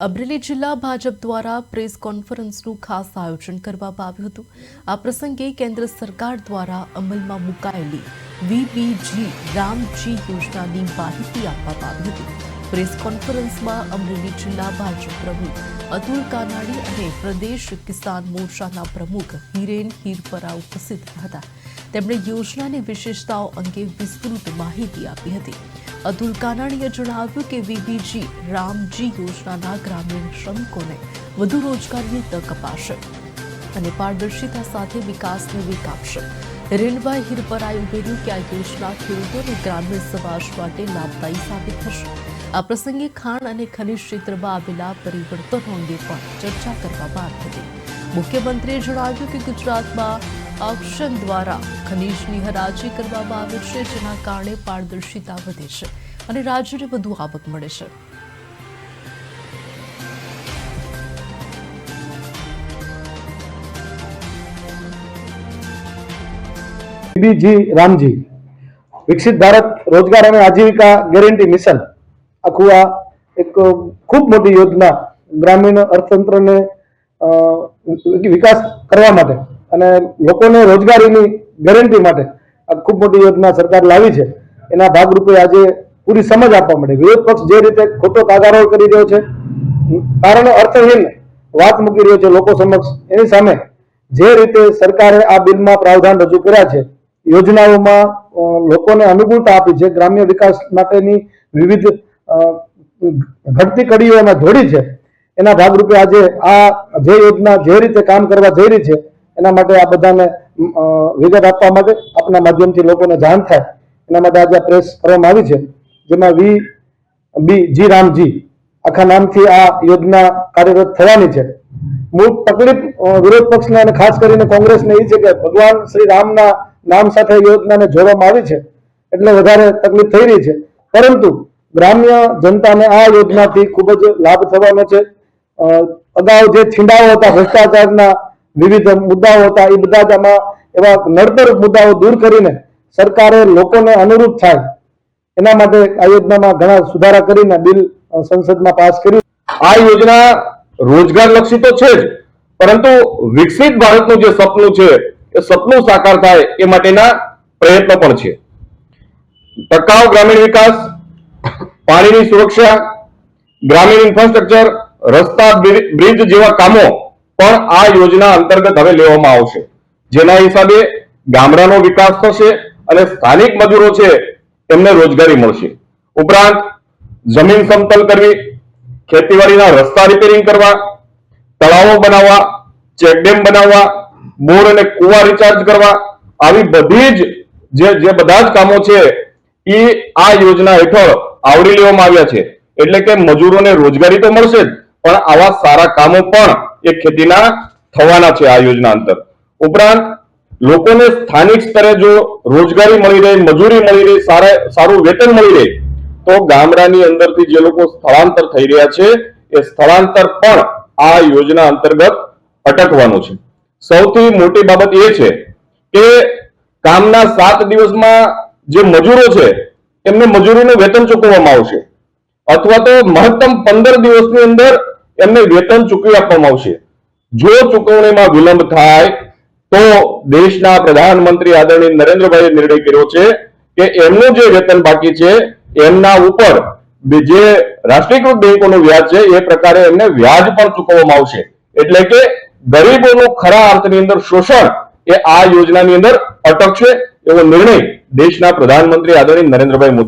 અમરેલી જિલ્લા ભાજપ દ્વારા પ્રેસ કોન્ફરન્સનું ખાસ આયોજન કરવામાં આવ્યું હતું। આ પ્રસંગે કેન્દ્ર સરકાર દ્વારા અમલમાં મુકાયેલી વીબીજી રામજી યોજનાની માહિતી આપવામાં આવી હતી। પ્રેસ કોન્ફરન્સમાં અમરેલી જિલ્લા ભાજપ પ્રમુખ અતુલ કાનાણી અને પ્રદેશ કિસાન મોરચાના પ્રમુખ હિરેન હિરપરા ઉપસ્થિત હતા। તેમણે યોજનાની વિશેષતાઓ અંગે વિસ્તૃત માહિતી આપી હતી। અતુલ કાનાણીએ જણાવ્યું કે વીબીજી રામજી યોજનાના ગ્રામીણ શ્રમિકોને વધુ રોજગારીની તક અપાશે અને પારદર્શિતા સાથે વિકાસને વેગ આપશે। હિરેનભાઈ હિરપરાએ ઉમેર્યું કે આ યોજના ખેડૂતો અને ગ્રામીણ સમાજ માટે લાભદાયી સાબિત થશે। આ પ્રસંગે ખાણ અને ખનિજ ક્ષેત્રમાં આવેલા પરિવર્તનો અંગે પણ ચર્ચા કરવામાં આવી હતી। મુખ્યમંત્રીએ જણાવ્યું કે ગુજરાતમાં ઓક્શન દ્વારા ખનીજની હરાજી કરવામાં આવે છે, જેના કારણે પારદર્શિતા વધે છે અને રાજ્યને વધુ આવક મળે છે। વીબીજી રામજી વિકસિત ભારત રોજગાર અને આજીવિકા ગેરંટી મિશન આખું આ એક ખૂબ મોટી યોજના ગ્રામીણ અર્થતંત્રને વિકાસ કરવા માટે અને લોકોને રોજગારીની ગેરંટી માટે આ ખૂબ મોટી યોજના સરકાર લાવી છે। એના ભાગરૂપે આજે પૂરી સમજ આપવા માટે વિરોધ પક્ષ જે રીતે ખોટો કાગારોળ કરી રહ્યો છે, કારણ અર્થહીન વાત મૂકી રહ્યો છે લોકો સમક્ષ, એની સામે જે રીતે સરકારે આ બિલમાં પ્રાવધાન રજૂ કર્યા છે, યોજનાઓમાં લોકોને અનુકૂળતા આપી છે, ગ્રામ્ય વિકાસ માટેની વિવિધ ઘટતી કડીઓ એમાં જોડી છે, એના ભાગરૂપે આજે આ જે યોજના જે રીતે કામ કરવા જઈ રહી છે એના માટે આ બધાને વિગત આપવા માટે આપના માધ્યમથી લોકોને જાણ થાય એના માટે આજે પ્રેસ કરવામાં આવી છે, જેમાં વીબીજી રામજી આખા નામથી આ યોજના કાર્યરત થવાની છે। મૂળ તકલીફ વિરોધ પક્ષને અને ખાસ કરીને કોંગ્રેસને એ છે કે ભગવાન શ્રી રામના નામ સાથે યોજનાને જોડવામાં આવી છે એટલે વધારે તકલીફ થઈ રહી છે, પરંતુ ગ્રામ્ય જનતાને આ યોજનાથી ખૂબ જ લાભ થવાનો છે। અગાઉ જે છીંડાઓ હતા, ભ્રષ્ટાચારના વિવિધ મુદ્દાઓ હતા, એ બધા જ આમાં એવા નડતર મુદ્દાઓ દૂર કરીને સરકારે લોકોને અનુરૂપ થાય એના માટે આ યોજનામાં ઘણા સુધારા કરીને બિલ સંસદમાં પાસ કર્યું। આ યોજના રોજગાર લક્ષી તો છે જ, પરંતુ વિકસિત ભારતનું જે સપનું છે એ સપનું સાકાર થાય એ માટેના પ્રયત્નો પણ છે। ટકાઉ ગ્રામીણ વિકાસ, પાણીની સુરક્ષા, ગ્રામીણ ઇન્ફ્રાસ્ટ્રક્ચર, રસ્તા, બ્રિજ જેવા કામો પણ આ યોજના અંતર્ગત હવે લેવામાં આવશે, જેના હિસાબે ગામડાનો વિકાસ થશે અને સ્થાનિક મજૂરો છે એમને રોજગારી મળશે। ઉપરાંત જમીન સમતલ કરવી, ખેતીવાડીના રસ્તા રિપેરિંગ કરવા, તળાવો બનાવવા, ચેકડેમ બનાવવા, બોર અને કુવા રિચાર્જ કરવા, આવી બધી જે બધા જ કામો છે એ આ યોજના હેઠળ આવરી લેવામાં આવ્યા છે। એટલે કે મજૂરોને રોજગારી તો મળશે જ, પણ આવા સારા કામો પણ એ ખેતીના થવાના છે આ યોજના અંતર। ઉપરાંત લોકોને સ્થાનિક સ્તરે જો રોજગારી મળી રહે, મજૂરી મળી રહે, સારું વેતન મળી રહે, તો ગામડાની અંદરથી જે લોકો સ્થળાંતર થઈ રહ્યા છે એ સ્થળાંતર પણ આ યોજના અંતર્ગત અટકવાનું છે। સૌથી મોટી બાબત એ છે કે કામના 7 દિવસમાં જે મજૂરો છે એમને મજૂરીનું વેતન ચૂકવવામાં આવશે, અથવા તો મહત્તમ 15 દિવસની અંદર એમને વેતન ચૂકવી આપવામાં આવશે। જો ચૂકવણીમાં વિલંબ થાય તો દેશના પ્રધાનમંત્રી આદરણીય નરેન્દ્રભાઈએ નિર્ણય કર્યો છે કે એમનું જે વેતન બાકી છે એમના ઉપર જે રાષ્ટ્રીયકૃત બેંકોનું વ્યાજ છે એ પ્રકારે એમને વ્યાજ પણ ચૂકવવામાં આવશે। એટલે કે ગરીબોનું ખરા અર્થની અંદર શોષણ એ આ યોજનાની અંદર અટકશે એવો નિર્ણય દેશના પ્રધાનમંત્રી આદરણીય નરેન્દ્રભાઈ મોદી